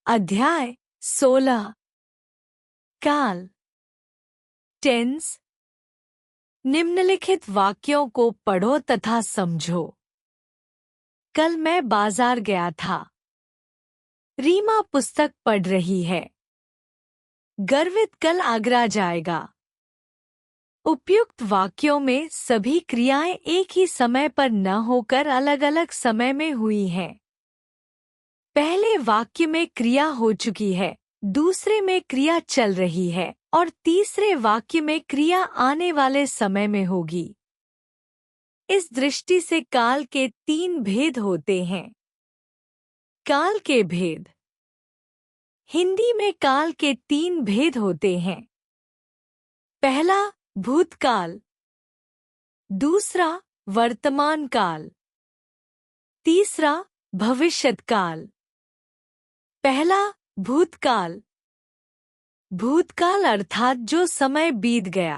अध्याय 16 काल टेंस। निम्नलिखित वाक्यों को पढ़ो तथा समझो। कल मैं बाजार गया था। रीमा पुस्तक पढ़ रही है। गर्वित कल आगरा जाएगा। उपयुक्त वाक्यों में सभी क्रियाएं एक ही समय पर न होकर अलग अलग समय में हुई हैं। पहले वाक्य में क्रिया हो चुकी है, दूसरे में क्रिया चल रही है और तीसरे वाक्य में क्रिया आने वाले समय में होगी। इस दृष्टि से काल के 3 भेद होते हैं। काल के भेद। हिंदी में काल के 3 भेद होते हैं। पहला भूतकाल, दूसरा वर्तमान काल, तीसरा भविष्यत्काल। पहला भूतकाल। भूतकाल अर्थात जो समय बीत गया।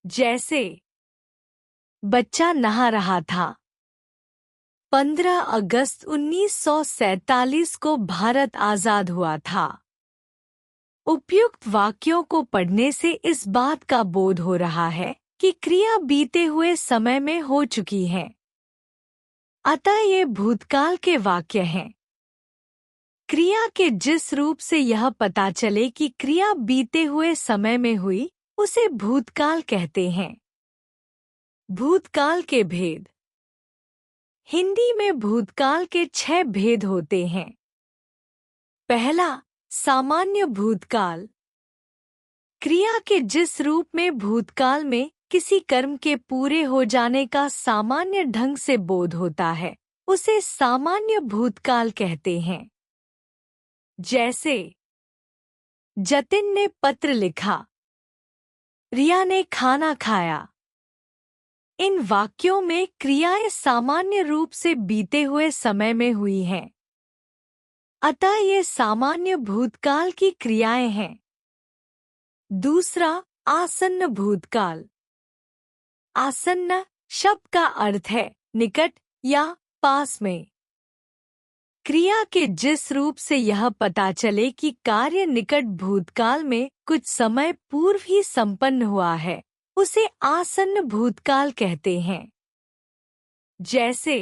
जैसे बच्चा नहा रहा था। 15 अगस्त 1947 को भारत आजाद हुआ था। उपयुक्त वाक्यों को पढ़ने से इस बात का बोध हो रहा है कि क्रिया बीते हुए समय में हो चुकी है। अतः ये भूतकाल के वाक्य हैं। क्रिया के जिस रूप से यह पता चले कि क्रिया बीते हुए समय में हुई, उसे भूतकाल कहते हैं। भूतकाल के भेद। हिंदी में भूतकाल के 6 भेद होते हैं। पहला सामान्य भूतकाल। क्रिया के जिस रूप में भूतकाल में किसी कर्म के पूरे हो जाने का सामान्य ढंग से बोध होता है, उसे सामान्य भूतकाल कहते हैं। जैसे जतिन ने पत्र लिखा, रिया ने खाना खाया। इन वाक्यों में क्रियाएं सामान्य रूप से बीते हुए समय में हुई हैं। अतः ये सामान्य भूतकाल की क्रियाएं हैं। दूसरा आसन्न भूतकाल। आसन्न शब्द का अर्थ है निकट या पास में। क्रिया के जिस रूप से यह पता चले कि कार्य निकट भूतकाल में कुछ समय पूर्व ही संपन्न हुआ है, उसे आसन्न भूतकाल कहते हैं। जैसे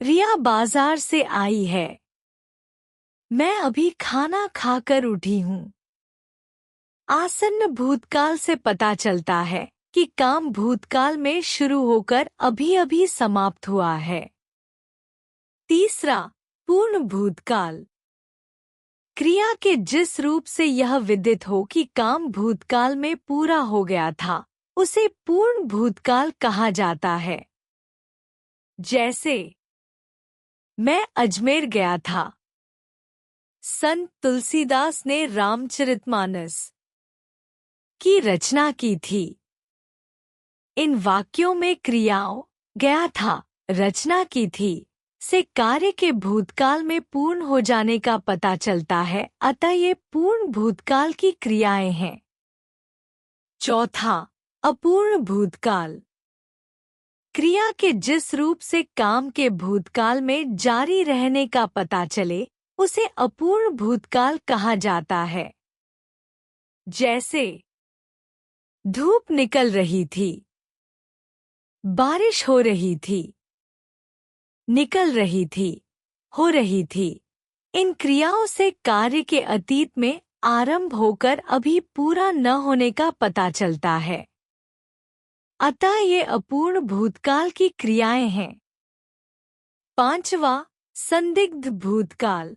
रिया बाजार से आई है। मैं अभी खाना खाकर उठी हूँ। आसन्न भूतकाल से पता चलता है कि काम भूतकाल में शुरू होकर अभी अभी समाप्त हुआ है। तीसरा पूर्ण भूतकाल। क्रिया के जिस रूप से यह विदित हो कि काम भूतकाल में पूरा हो गया था, उसे पूर्ण भूतकाल कहा जाता है। जैसे मैं अजमेर गया था। संत तुलसीदास ने रामचरितमानस की रचना की थी। इन वाक्यों में क्रियाओं गया था, रचना की थी से कार्य के भूतकाल में पूर्ण हो जाने का पता चलता है, अतः ये पूर्ण भूतकाल की क्रियाएं हैं। चौथा अपूर्ण भूतकाल। क्रिया के जिस रूप से काम के भूतकाल में जारी रहने का पता चले, उसे अपूर्ण भूतकाल कहा जाता है। जैसे धूप निकल रही थी। बारिश हो रही थी। निकल रही थी, हो रही थी। इन क्रियाओं से कार्य के अतीत में आरंभ होकर अभी पूरा न होने का पता चलता है। अतः ये अपूर्ण भूतकाल की क्रियाएं हैं। पांचवा संदिग्ध भूतकाल।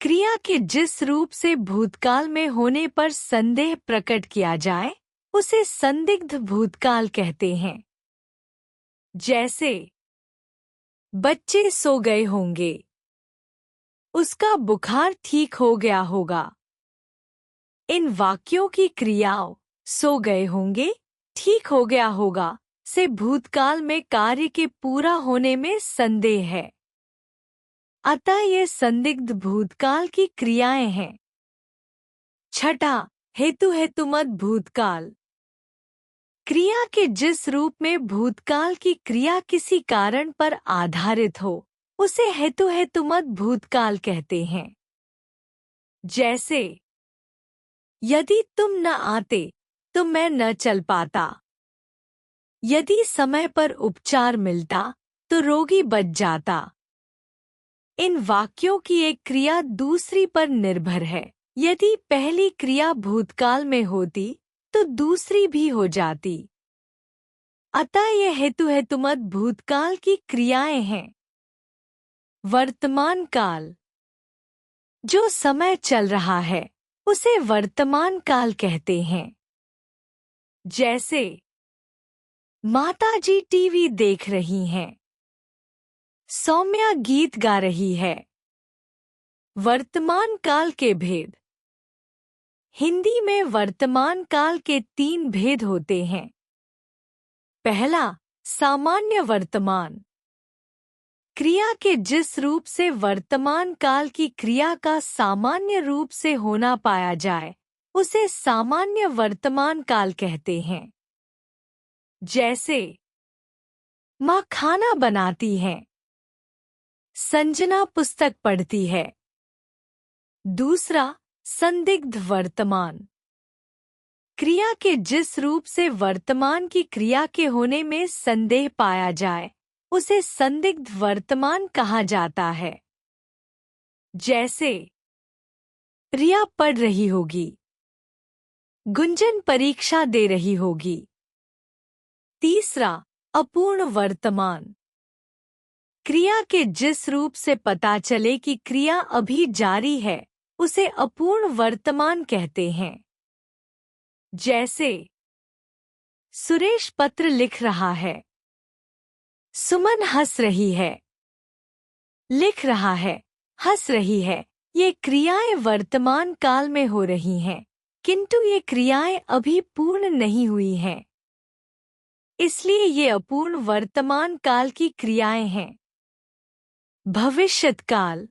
क्रिया के जिस रूप से भूतकाल में होने पर संदेह प्रकट किया जाए, उसे संदिग्ध भूतकाल कहते हैं। जैसे बच्चे सो गए होंगे। उसका बुखार ठीक हो गया होगा। इन वाक्यों की क्रियाओं सो गए होंगे, ठीक हो गया होगा से भूतकाल में कार्य के पूरा होने में संदेह है। अतः ये संदिग्ध भूतकाल की क्रियाएं हैं। छठा हेतुमत भूतकाल। क्रिया के जिस रूप में भूतकाल की क्रिया किसी कारण पर आधारित हो, उसे हेतुहेतुमत भूतकाल कहते हैं। जैसे, यदि तुम न आते तो मैं न चल पाता। यदि समय पर उपचार मिलता तो रोगी बच जाता। इन वाक्यों की एक क्रिया दूसरी पर निर्भर है। यदि पहली क्रिया भूतकाल में होती तो दूसरी भी हो जाती। अतः ये हेतुहेतुमत भूतकाल की क्रियाएं हैं। वर्तमान काल, जो समय चल रहा है उसे वर्तमान काल कहते हैं। जैसे, माताजी टीवी देख रही हैं। सौम्या गीत गा रही है। वर्तमान काल के भेद। हिंदी में वर्तमान काल के 3 भेद होते हैं। पहला, सामान्य वर्तमान। क्रिया के जिस रूप से वर्तमान काल की क्रिया का सामान्य रूप से होना पाया जाए उसे सामान्य वर्तमान काल कहते हैं। जैसे, माँ खाना बनाती है। संजना पुस्तक पढ़ती है। दूसरा, संदिग्ध वर्तमान। क्रिया के जिस रूप से वर्तमान की क्रिया के होने में संदेह पाया जाए उसे संदिग्ध वर्तमान कहा जाता है। जैसे, रिया पढ़ रही होगी। गुंजन परीक्षा दे रही होगी। तीसरा, अपूर्ण वर्तमान। क्रिया के जिस रूप से पता चले कि क्रिया अभी जारी है उसे अपूर्ण वर्तमान कहते हैं। जैसे, सुरेश पत्र लिख रहा है। सुमन हंस रही है। लिख रहा है, हंस रही है। ये क्रियाएं वर्तमान काल में हो रही हैं, किंतु ये क्रियाएं अभी पूर्ण नहीं हुई हैं। इसलिए ये अपूर्ण वर्तमान काल की क्रियाएं हैं। भविष्यत काल,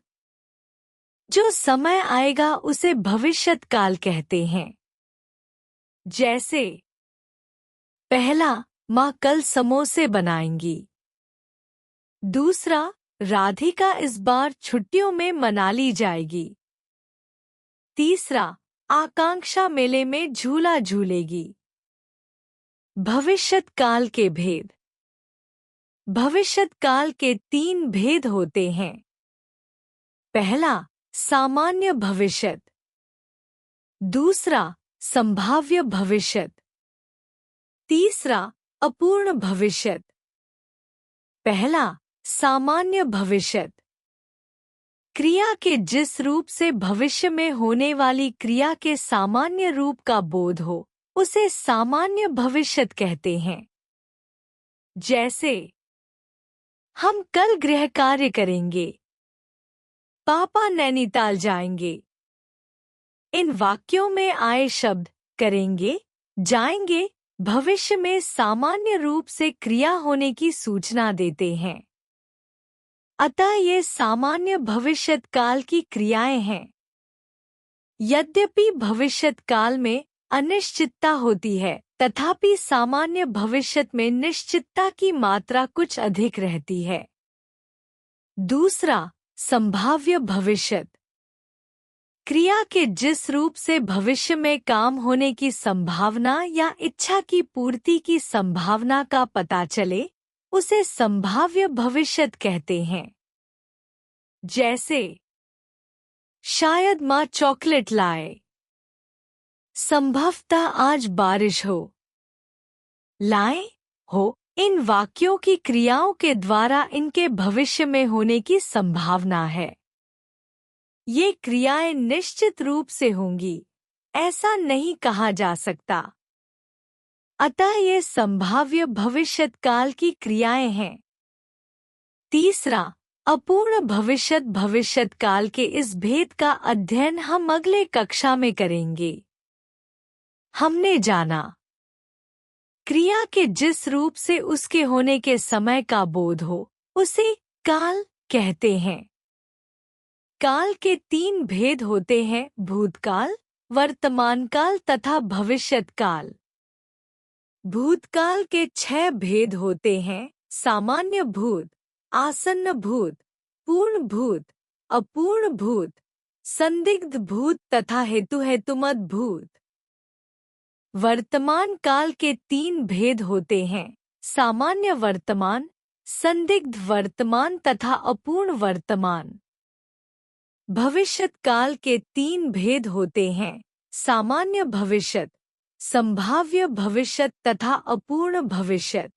जो समय आएगा उसे भविष्यत काल कहते हैं। जैसे, पहला, माँ कल समोसे बनाएंगी। दूसरा, राधिका इस बार छुट्टियों में मनाली जाएगी। तीसरा, आकांक्षा मेले में झूला झूलेगी। भविष्यत काल के भेद। भविष्यत काल के 3 भेद होते हैं। पहला, सामान्य भविष्यत। दूसरा, संभाव्य भविष्यत। तीसरा, अपूर्ण भविष्यत। पहला, सामान्य भविष्यत। क्रिया के जिस रूप से भविष्य में होने वाली क्रिया के सामान्य रूप का बोध हो उसे सामान्य भविष्यत कहते हैं। जैसे, हम कल गृह कार्य करेंगे। पापा नैनीताल जाएंगे। इन वाक्यों में आए शब्द करेंगे, जाएंगे भविष्य में सामान्य रूप से क्रिया होने की सूचना देते हैं। अतः ये सामान्य भविष्यत काल की क्रियाएं हैं। यद्यपि भविष्यत काल में अनिश्चितता होती है तथापि सामान्य भविष्यत में निश्चितता की मात्रा कुछ अधिक रहती है। दूसरा, संभाव्य भविष्यत। क्रिया के जिस रूप से भविष्य में काम होने की संभावना या इच्छा की पूर्ति की संभावना का पता चले उसे संभाव्य भविष्यत कहते हैं। जैसे, शायद माँ चॉकलेट लाए। संभवतः आज बारिश हो। लाए, हो। इन वाक्यों की क्रियाओं के द्वारा इनके भविष्य में होने की संभावना है। ये क्रियाएं निश्चित रूप से होंगी ऐसा नहीं कहा जा सकता। अतः ये संभाव्य भविष्यत काल की क्रियाएं हैं। तीसरा, अपूर्ण भविष्यत। भविष्यत काल के इस भेद का अध्ययन हम अगले कक्षा में करेंगे। हमने जाना, क्रिया के जिस रूप से उसके होने के समय का बोध हो उसे काल कहते हैं। काल के 3 भेद होते हैं, भूतकाल, वर्तमान काल तथा भविष्यत काल। भूतकाल के 6 भेद होते हैं, सामान्य भूत, आसन्न भूत, पूर्ण भूत, अपूर्ण भूत, संदिग्ध भूत तथा हेतुमत भूत। वर्तमान काल के 3 भेद होते हैं: सामान्य वर्तमान, संदिग्ध वर्तमान तथा अपूर्ण वर्तमान। भविष्यत काल के 3 भेद होते हैं: सामान्य भविष्यत, संभाव्य भविष्यत तथा अपूर्ण भविष्यत।